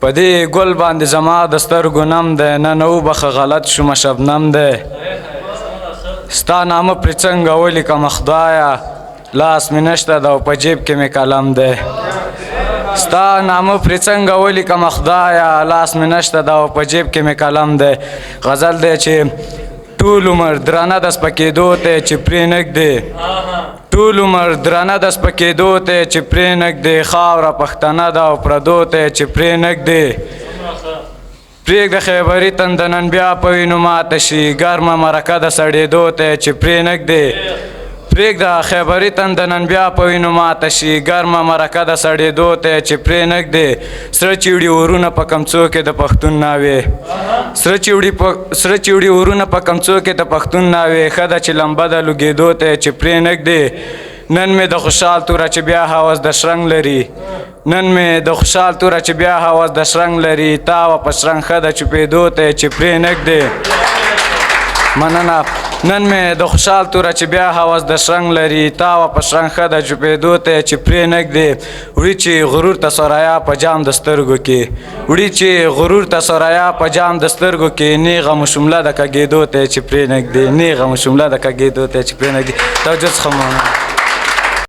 په دې ګل باندې زما د سترګو نم دی نن وبخه غلط شومه شبنم دی ستا نامه پرې څنګه ولیکمه خدایه لاس مې نشته ده او په جیب کې مې قلم دی ستا نامه پرې څنګه ولیکمه خدایه لاس مې نشته ده او په جیب کې مې قلم دی غزل دی چې ټول عمر درانه د سپکېدو ته چې پرې نږدې ټول عمر درانه د سپکېدو ته چې پرې نږدې خاوره پښتنه ده او پردو ته چې پرې نږدې پرېږده خیبري تنده نن بیا په وینو ماته شي ګرمه مرکه د سړېدو ته چې پرې نږدې پرېږده خیبري تنده نن بیا په وینو ماته شي ګرمه مرکه د سړېدو ته چې پرې نږدې سره چیوډي ورونه په کمڅو کې د پښتون ناوې سره چیوډي ورونه په کمڅو کې د پښتون ناوې ښه ده چې لمبه د لوګېدو ته چې پرې نږدې نن مې د خوشحال توره چې بیا هوس د شرنګ لري نن مې د خوشحال توره چې بیا هوس د شرنګ لري تاوه په شرنګ ښه ده چوپېدو ته چې پرې نږدې مننه نن مې د خوشحال توره چې بیا هوس د شرنګ لري تاوه په شرنګ ښه ده چوپېدو ته چې پرې نږدې وړي چې غرور ته سوریا په جام د سترګو کې وړي چې غرور ته سوریا په جام د سترګو کې نیغه مو شمله د کږېدو ته چې پرې نږدې نیغه مو شمله د کږېدو ته چې پرې نږدې توجه څخه مننه